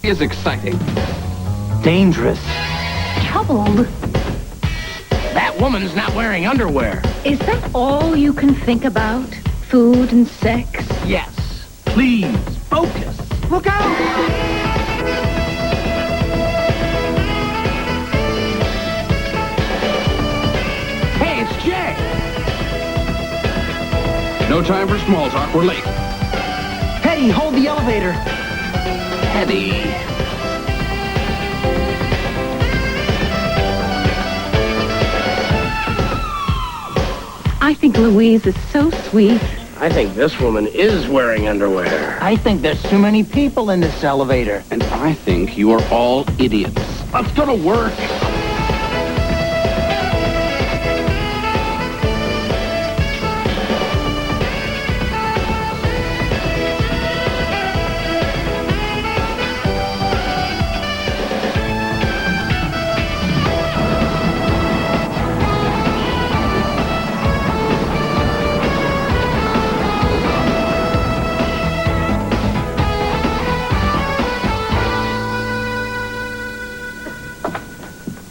is exciting. Dangerous. Troubled. That woman's not wearing underwear. Is that all you can think about? Food and sex? Yes. Please, focus. Look out! Hey, it's Jay. No time for small talk. We're late. Hetty, hold the elevator. Hetty. I think Louise is so sweet. I think this woman is wearing underwear. I think there's too many people in this elevator. And I think you are all idiots. Let's go to work.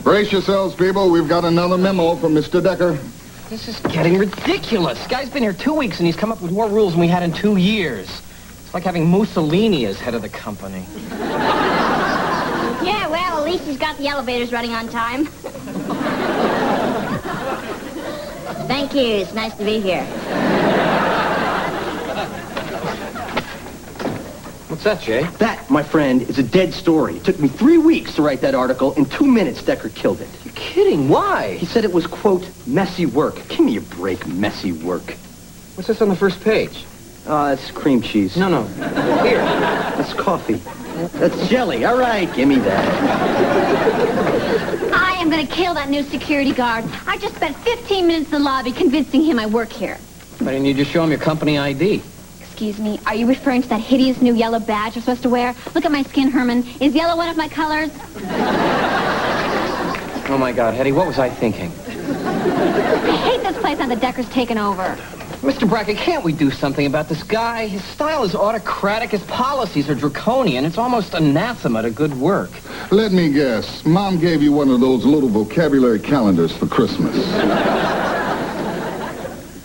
Brace yourselves, people. We've got another memo from Mr. Decker. This is getting ridiculous. Guy's been here 2 weeks and he's come up with more rules than we had in 2 years. It's like having Mussolini as head of the company. Yeah, well, at least he's got the elevators running on time. Thank you. It's nice to be here. What's that, Jay? That, my friend, is a dead story. It took me 3 weeks to write that article. In 2 minutes, Decker killed it. You're kidding. Why? He said it was, quote, messy work. Give me a break, messy work. What's this on the first page? Oh, that's cream cheese. No. Here. That's coffee. That's jelly. All right, give me that. I am going to kill that new security guard. I just spent 15 minutes in the lobby convincing him I work here. Why didn't you just show him your company ID? Excuse me, are you referring to that hideous new yellow badge I'm supposed to wear? Look at my skin, Herman. Is yellow one of my colors? Oh, my God, Hetty, what was I thinking? I hate this place now the Decker's taken over. Mr. Brackett, can't we do something about this guy? His style is autocratic. His policies are draconian. It's almost anathema to good work. Let me guess. Mom gave you one of those little vocabulary calendars for Christmas.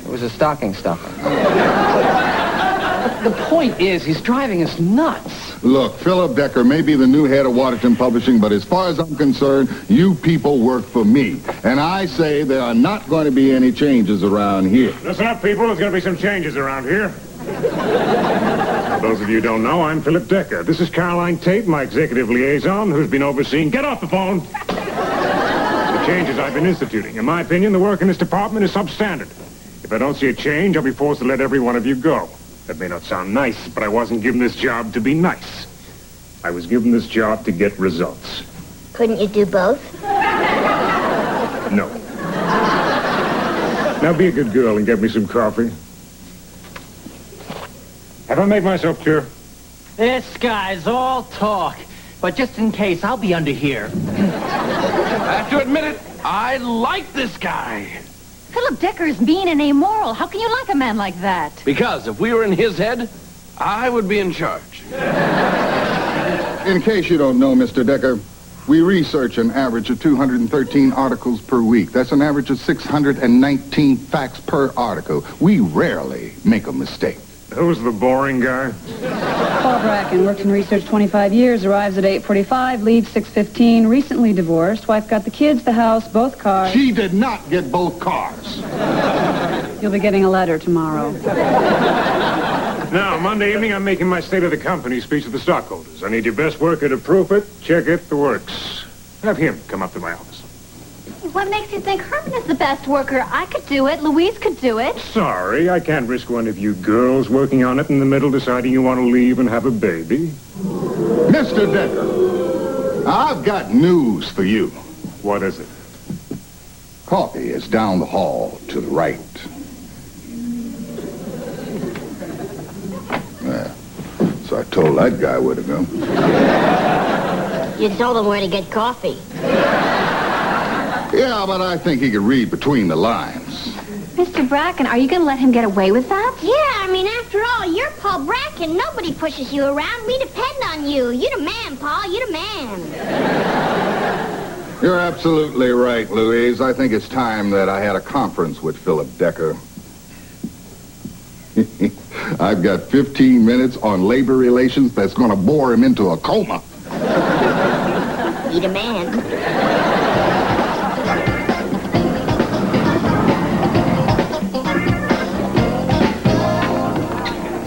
It was a stocking stuffer. The point is, he's driving us nuts. Look, Philip Decker may be the new head of Waterton Publishing, but as far as I'm concerned, you people work for me. And I say there are not going to be any changes around here. Listen up, people. There's going to be some changes around here. For those of you who don't know, I'm Philip Decker. This is Caroline Tate, my executive liaison, who's been overseeing... Get off the phone! The changes I've been instituting. In my opinion, the work in this department is substandard. If I don't see a change, I'll be forced to let every one of you go. That may not sound nice, but I wasn't given this job to be nice. I was given this job to get results. Couldn't you do both? No. Now be a good girl and get me some coffee. Have I made myself clear? This guy's all talk. But just in case, I'll be under here. I have to admit it, I like this guy. Philip Decker is mean and amoral. How can you like a man like that? Because if we were in his head, I would be in charge. In case you don't know, Mr. Decker, we research an average of 213 articles per week. That's an average of 619 facts per article. We rarely make a mistake. Who's the boring guy? Paul Bracken, worked in research 25 years, arrives at 8:45, leaves 6:15, recently divorced. Wife got the kids, the house, both cars. She did not get both cars. You'll be getting a letter tomorrow. Now, Monday evening, I'm making my State of the Company speech to the stockholders. I need your best worker to proof it, check it, the works. Have him come up to my office. What makes you think Herman is the best worker? I could do it. Louise could do it. Sorry, I can't risk one of you girls working on it in the middle deciding you want to leave and have a baby. Mr. Decker, I've got news for you. What is it? Coffee is down the hall to the right. Yeah. So I told that guy where to go. You told him where to get coffee. Yeah, but I think he could read between the lines. Mr. Bracken, are you going to let him get away with that? Yeah, I mean, after all, you're Paul Bracken. Nobody pushes you around. We depend on you. You're the man, Pa. You the man. You're absolutely right, Louise. I think it's time that I had a conference with Philip Decker. I've got 15 minutes on labor relations that's going to bore him into a coma. You the man.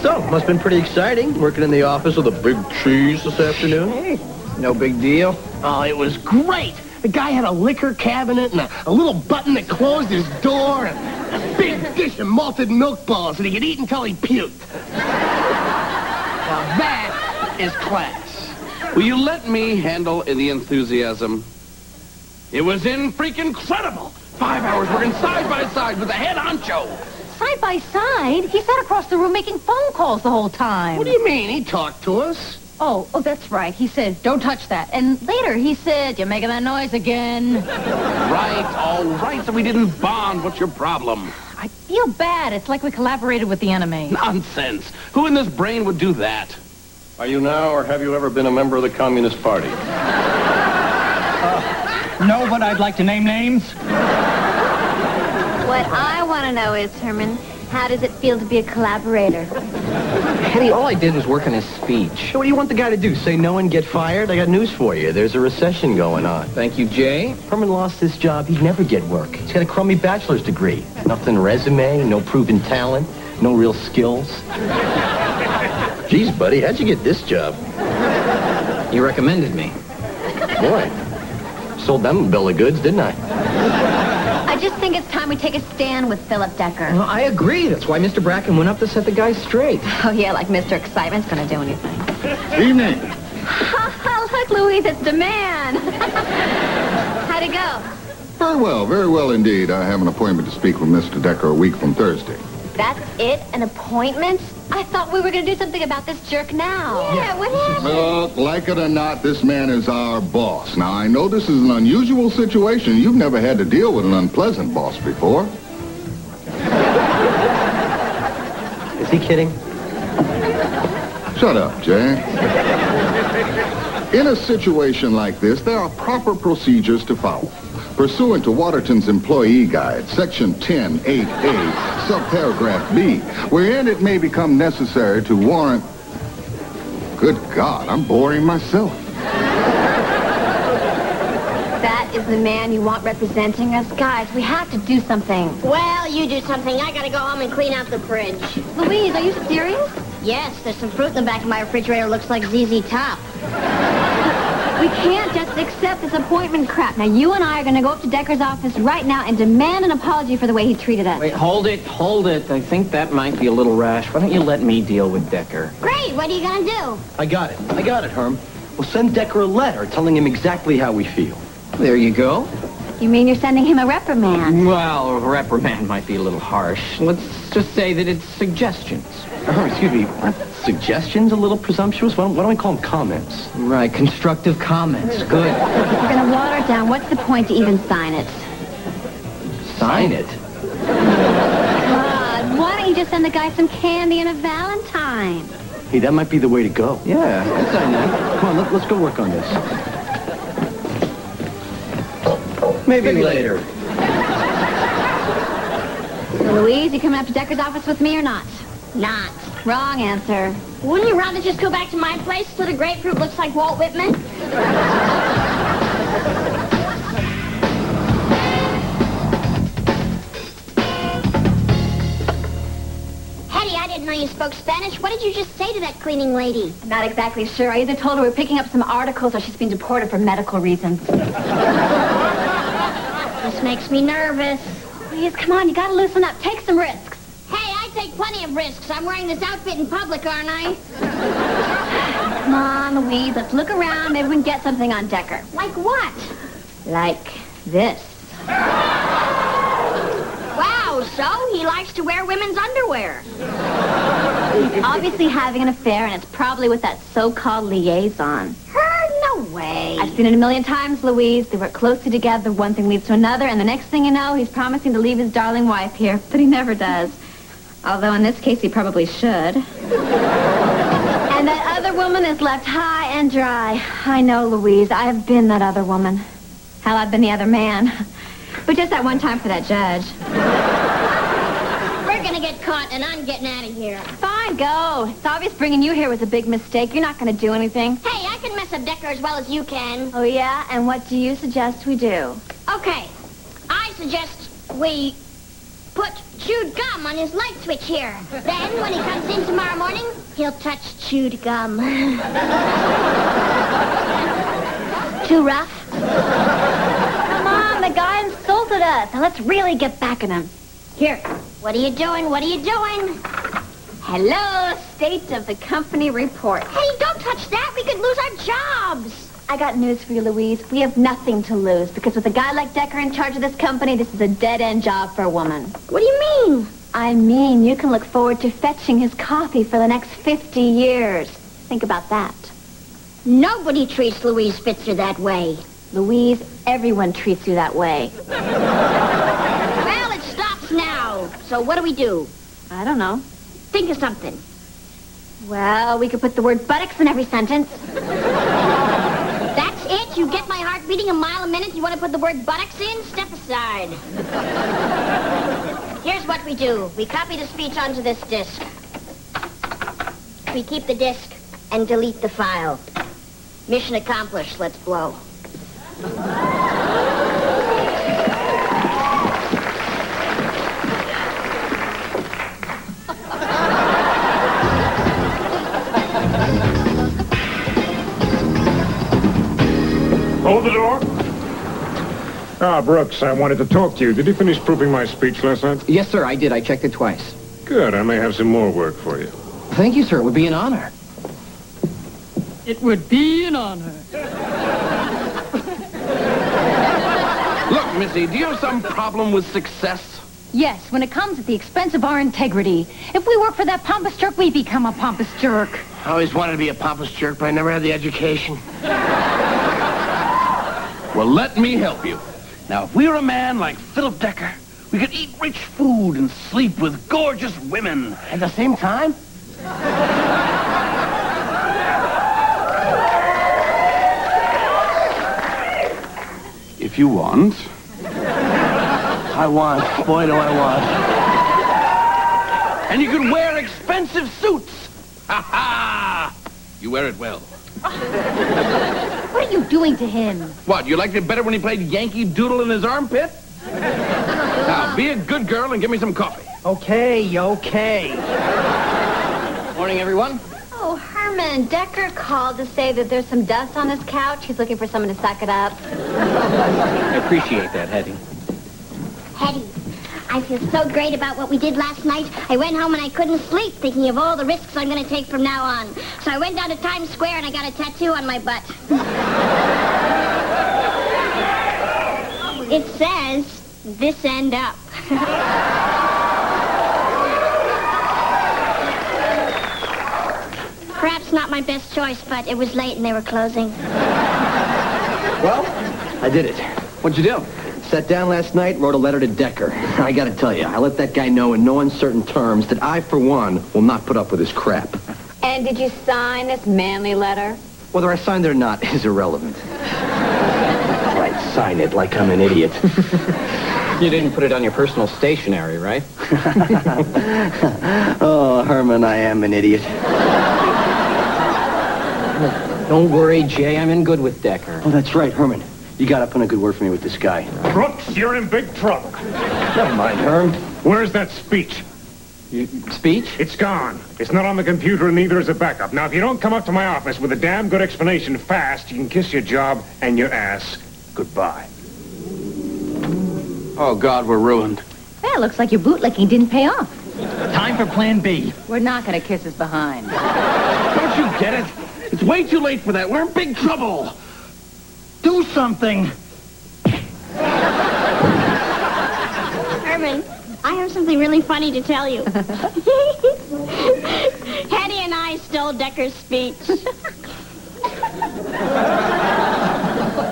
So, must have been pretty exciting, working in the office with a big cheese this afternoon. Hey, no big deal. Oh, it was great. The guy had a liquor cabinet and a little button that closed his door and a big dish of malted milk balls that he could eat until he puked. Now that is class. Will you let me handle the enthusiasm? It was freaking-credible. 5 hours working side by side with the head honcho. Side by side? He sat across the room making phone calls the whole time. What do you mean? He talked to us. Oh, that's right. He said, don't touch that. And later he said, you're making that noise again. Right, all right, so we didn't bond. What's your problem? I feel bad. It's like we collaborated with the enemy. Nonsense. Who in this brain would do that? Are you now, or have you ever been a member of the Communist Party? No, but I'd like to name names. What I want to know is, Herman, how does it feel to be a collaborator? Hetty, all I did was work on his speech. What do you want the guy to do? Say no and get fired? I got news for you. There's a recession going on. Thank you, Jay. Herman lost this job. He'd never get work. He's got a crummy bachelor's degree. Nothing resume, no proven talent, no real skills. Geez, buddy, how'd you get this job? You recommended me. Boy, sold them a bill of goods, didn't I? I just think it's time we take a stand with Philip Decker. Well, I agree. That's why Mr. Bracken went up to set the guy straight. Oh, yeah, like Mr. Excitement's going to do anything. Evening. Look, Louise, it's the man. How'd it go? Very well indeed. I have an appointment to speak with Mr. Decker a week from Thursday. That's it? An appointment? I thought we were going to do something about this jerk now. Yeah, what happened? Look, like it or not, this man is our boss. Now, I know this is an unusual situation. You've never had to deal with an unpleasant boss before. Is he kidding? Shut up, Jay. In a situation like this, there are proper procedures to follow. Pursuant to Waterton's Employee Guide, Section 10.8a, subparagraph B, wherein it may become necessary to warrant... Good God, I'm boring myself. That is the man you want representing us? Guys, we have to do something. Well, you do something. I gotta go home and clean out the fridge. Louise, are you serious? Yes, there's some fruit in the back of my refrigerator. Looks like ZZ Top. We can't just accept this appointment crap. Now, you and I are going to go up to Decker's office right now and demand an apology for the way he treated us. Wait, hold it. I think that might be a little rash. Why don't you let me deal with Decker? Great, what are you gonna do? I got it, Herm. We'll send Decker a letter telling him exactly how we feel. There you go. You mean you're sending him a reprimand? Well, a reprimand might be a little harsh. Let's just say that it's suggestions. Excuse me, aren't suggestions a little presumptuous? Why don't we call them comments? Right, constructive comments. Good. If we're going to water it down, what's the point to even sign it? Sign it? God, why don't you just send the guy some candy and a Valentine? Hey, that might be the way to go. Yeah, I'd sign that. Come on, let's go work on this. Maybe later. So, Louise, you coming up to Decker's office with me or not? Not. Wrong answer. Wouldn't you rather just go back to my place so the grapefruit looks like Walt Whitman? Hetty, I didn't know you spoke Spanish. What did you just say to that cleaning lady? I'm not exactly sure. I either told her we're picking up some articles or she's been deported for medical reasons. This makes me nervous. Please, come on, you gotta loosen up. Take some risks. Hey, I take plenty of risks. I'm wearing this outfit in public, aren't I? Come on, Louise, let's look around. Maybe we can get something on Decker. Like what? Like this. Wow, so he likes to wear women's underwear. He's obviously having an affair, and it's probably with that so-called liaison. No way. I've seen it a million times, Louise. They work closely together. One thing leads to another, and the next thing you know, he's promising to leave his darling wife here, but he never does. Although in this case, he probably should. And that other woman is left high and dry. I know, Louise. I've been that other woman. Hell, I've been the other man. But just that one time for that judge. We're gonna get caught, and I'm getting out of here. Fine, go. It's obvious bringing you here was a big mistake. You're not going to do anything. Hey, I can mess up Decker as well as you can. Oh, yeah? And what do you suggest we do? Okay, I suggest we put chewed gum on his light switch here. Then, when he comes in tomorrow morning, he'll touch chewed gum. Too rough? Come on, the guy insulted us. Now let's really get back at him. Here, what are you doing? What are you doing? Hello, state of the company report. Hey, don't touch that. We could lose our jobs. I got news for you, Louise. We have nothing to lose, because with a guy like Decker in charge of this company, this is a dead-end job for a woman. What do you mean? I mean, you can look forward to fetching his coffee for the next 50 years. Think about that. Nobody treats Louise Spitzer that way. Louise, everyone treats you that way. Well, it stops now. So what do we do? I don't know. Think of something. Well, we could put the word buttocks in every sentence. That's it? You get my heart beating a mile a minute? You want to put the word buttocks in? Step aside. Here's what we do. We copy the speech onto this disc. We keep the disc and delete the file. Mission accomplished. Let's blow. Hold the door. Ah, Brooks, I wanted to talk to you. Did you finish proofing my speech last night? Yes, sir, I did. I checked it twice. Good. I may have some more work for you. Thank you, sir. It would be an honor. It would be an honor. Look, Missy, do you have some problem with success? Yes, when it comes at the expense of our integrity. If we work for that pompous jerk, we become a pompous jerk. I always wanted to be a pompous jerk, but I never had the education. Well, let me help you. Now, if we were a man like Philip Decker, we could eat rich food and sleep with gorgeous women. At the same time? If you want. I want. Boy, do I want. And you could wear expensive suits. Ha ha! You wear it well. What are you doing to him? What, you liked it better when he played Yankee Doodle in his armpit? Now, be a good girl and give me some coffee. Okay. Morning, everyone. Oh, Herman, Decker called to say that there's some dust on his couch. He's looking for someone to suck it up. I appreciate that, Hetty. Hetty, I feel so great about what we did last night. I went home and I couldn't sleep thinking of all the risks I'm going to take from now on. So I went down to Times Square and I got a tattoo on my butt. It says, "This end up." Perhaps not my best choice, but it was late and they were closing. Well, I did it. What'd you do? Sat down last night, wrote a letter to Decker. I gotta tell you, I let that guy know in no uncertain terms that I, for one, will not put up with his crap. And did you sign this manly letter? Whether I signed it or not is irrelevant. Right, sign it like I'm an idiot. You didn't put it on your personal stationery, right? Oh, Herman, I am an idiot. Don't worry, Jay. I'm in good with Decker. Oh, that's right, Herman. You got to put in a good word for me with this guy. Brooks, you're in big trouble. Never mind, Herm. Where's that speech? Speech? It's gone. It's not on the computer, and neither is a backup. Now, if you don't come up to my office with a damn good explanation fast, you can kiss your job and your ass goodbye. Oh, God, we're ruined. Well, looks like your bootlicking didn't pay off. Time for plan B. We're not going to kiss his behind. Don't you get it? It's way too late for that. We're in big trouble. Do something. Herman, I have something really funny to tell you. Hetty and I stole Decker's speech.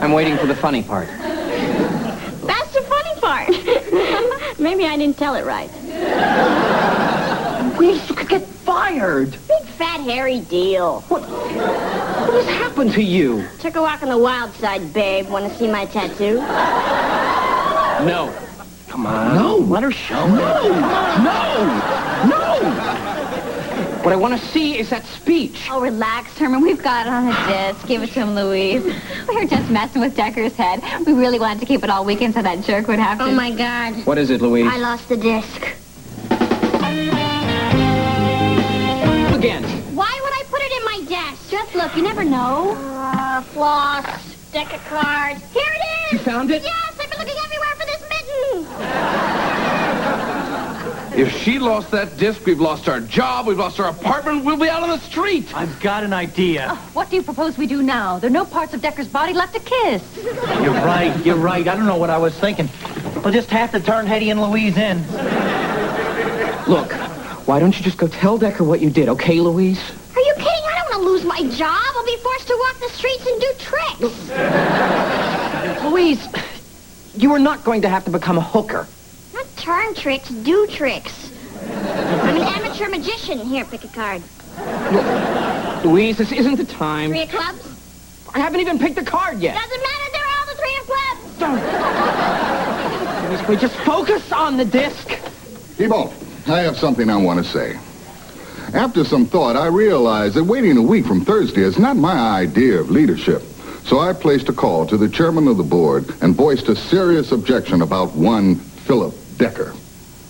I'm waiting for the funny part. That's the funny part. Maybe I didn't tell it right. We could get fired. Big fat hairy deal. What has happened to you? Took a walk on the wild side, babe. Want to see my tattoo? No. Come on. No. Let her show it. No. What I want to see is that speech. Oh, relax, Herman. We've got it on a disc. Give it to him, Louise. We were just messing with Decker's head. We really wanted to keep it all weekend so that jerk would have to... Oh, my God. What is it, Louise? I lost the disc. Again. Why would I put it in my desk? Just look, you never know. Floss, deck of cards. Here it is! You found it? Yes, I've been looking everywhere for this mitten. If she lost that disc, we've lost our job, we've lost our apartment, we'll be out on the street. I've got an idea. What do you propose we do now? There are no parts of Decker's body left to kiss. You're right. I don't know what I was thinking. We'll just have to turn Hetty and Louise in. Look, why don't you just go tell Decker what you did, okay, Louise? Are you kidding? I don't want to lose my job. I'll be forced to walk the streets and do tricks. Louise, you are not going to have to become a hooker. Not turn tricks, do tricks. I'm an amateur magician. Here, pick a card. Louise, this isn't the time. 3 of clubs? I haven't even picked a card yet. Doesn't matter. They're all the 3 of clubs. Louise, we just focus on the disc. People, I have something I want to say. After some thought, I realized that waiting a week from Thursday is not my idea of leadership. So I placed a call to the chairman of the board and voiced a serious objection about one Philip Decker.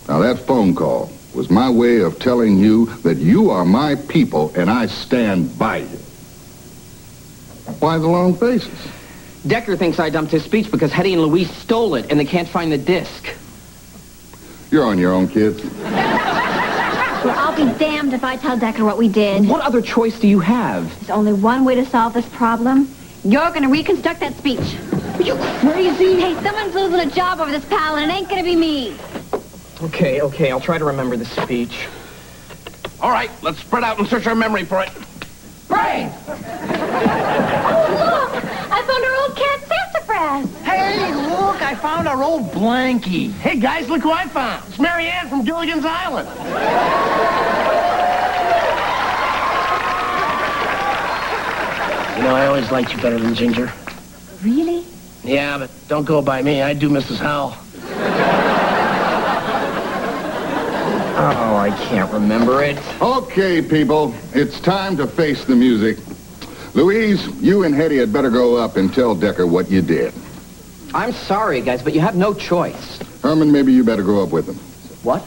Now, that phone call was my way of telling you that you are my people and I stand by you. Why the long faces? Decker thinks I dumped his speech because Hetty and Louise stole it and they can't find the disc. You're on your own, kids. Well, I'll be damned if I tell Decker what we did. What other choice do you have? There's only one way to solve this problem. You're going to reconstruct that speech. Are you crazy? Hey, someone's losing a job over this, pal, and it ain't going to be me. Okay, I'll try to remember the speech. All right, let's spread out and search our memory for it. Brain! Look, I found our old cat sassafras. Hey, look, I found our old blankie. Hey, guys, look who I found. It's Mary Ann from Gilligan's Island. You know, I always liked you better than Ginger. Really? Yeah, but don't go by me. I do Mrs. Howell. Oh, I can't remember it. Okay, people, it's time to face the music. Louise, you and Hetty had better go up and tell Decker what you did. I'm sorry, guys, but you have no choice. Herman, maybe you better go up with him. What?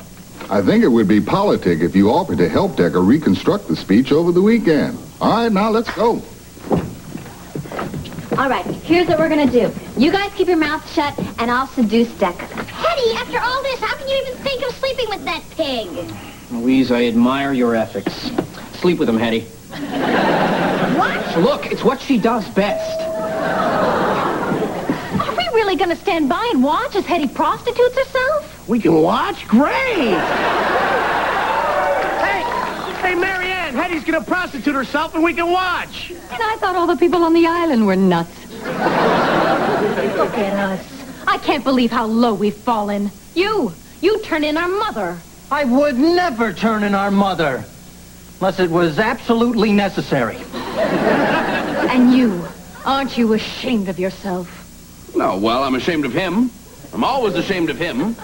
I think it would be politic if you offered to help Decker reconstruct the speech over the weekend. All right, now let's go. All right, here's what we're going to do. You guys keep your mouth shut, and I'll seduce Decker. Hetty, after all this, how can you even think of sleeping with that pig? Louise, I admire your ethics. Sleep with him, Hetty. What? Look, it's what she does best. Are we really going to stand by and watch as Hetty prostitutes herself? We can watch? Great! Hey, Mary Ann, Hetty's gonna prostitute herself and we can watch. And I thought all the people on the island were nuts. Look at us. I can't believe how low we've fallen. You turned in our mother. I would never turn in our mother. Unless it was absolutely necessary. And you, aren't you ashamed of yourself? No, well, I'm ashamed of him. I'm always ashamed of him.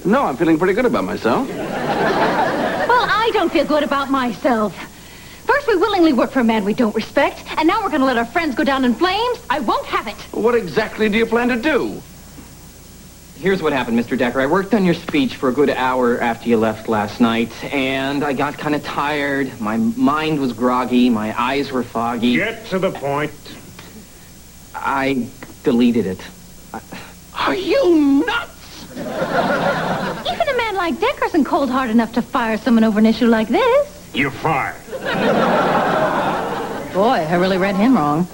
No, I'm feeling pretty good about myself. Well, I don't feel good about myself. First, we willingly work for a man we don't respect, and now we're going to let our friends go down in flames? I won't have it. What exactly do you plan to do? Here's what happened, Mr. Decker. I worked on your speech for a good hour after you left last night, and I got kind of tired. My mind was groggy. My eyes were foggy. Get to the point. I deleted it. Are you nuts? Even a man like Decker isn't cold-hearted enough to fire someone over an issue like this. You're fired. Boy, I really read him wrong.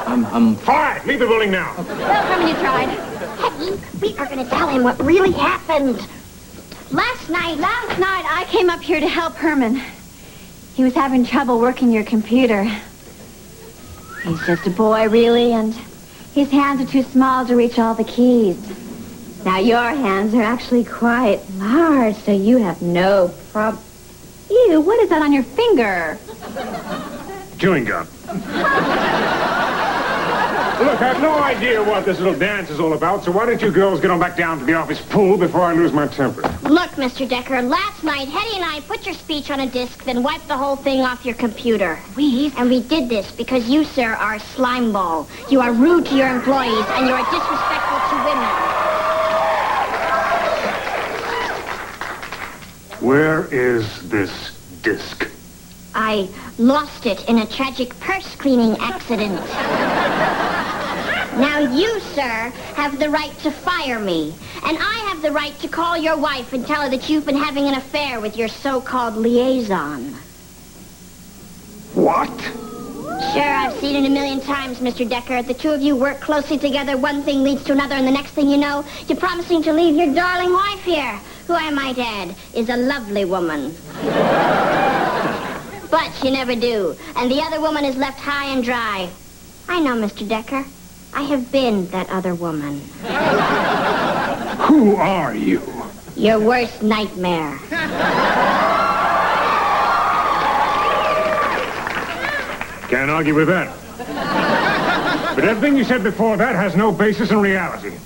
I'm Fired! Leave the building now. Well, Herman, you tried. Hetty, we are going to tell him what really happened. Last night, I came up here to help Herman. He was having trouble working your computer. He's just a boy, really, and his hands are too small to reach all the keys. Now, your hands are actually quite large, so you have no problem. Ew, what is that on your finger? Chewing gum. Look, I have no idea what this little dance is all about, so why don't you girls get on back down to the office pool before I lose my temper? Look, Mr. Decker, last night, Hetty and I put your speech on a disc, then wiped the whole thing off your computer. And we did this because you, sir, are a slime ball. You are rude to your employees, and you are disrespectful to women. Where is this disc? I lost it in a tragic purse-cleaning accident. Now you, sir, have the right to fire me. And I have the right to call your wife and tell her that you've been having an affair with your so-called liaison. What? Sure, I've seen it a million times, Mr. Decker. The two of you work closely together. One thing leads to another, and the next thing you know, you're promising to leave your darling wife here, who I might add is a lovely woman. But you never do. And the other woman is left high and dry. I know, Mr. Decker. I have been that other woman. Who are you? Your worst nightmare. Can't argue with that. But everything you said before that has no basis in reality.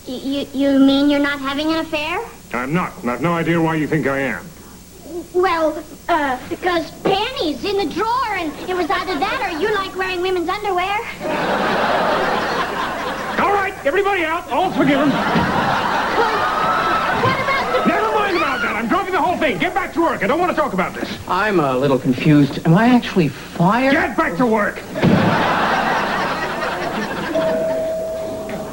You mean you're not having an affair? I'm not. And I've no idea why you think I am. Well, because panties in the drawer, and it was either that or you like wearing women's underwear. All right, everybody out. All's forgiven. What about the... Never mind about that. I'm dropping the whole thing. Get back to work. I don't want to talk about this. I'm a little confused. Am I actually fired? Get back to work.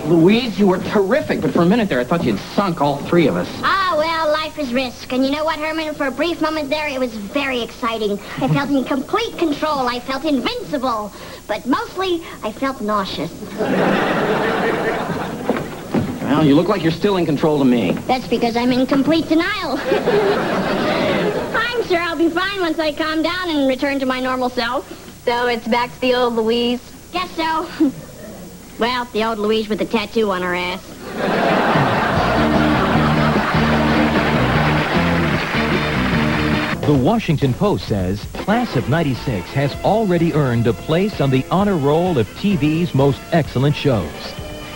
Louise, you were terrific, but for a minute there, I thought you'd sunk all three of us. Ah, well, life is risk. And you know what, Herman? For a brief moment there, it was very exciting. I felt in complete control. I felt invincible. But mostly, I felt nauseous. Well, you look like you're still in control to me. That's because I'm in complete denial. I'm sure I'll be fine once I calm down and return to my normal self. So it's back to the old Louise? Guess so. Well, the old Louise with the tattoo on her ass. The Washington Post says Class of '96 has already earned a place on the honor roll of TV's most excellent shows.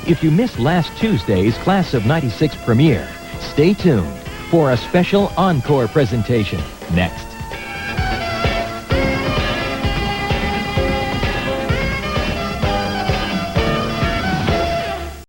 If you missed last Tuesday's Class of '96 premiere, stay tuned for a special encore presentation next.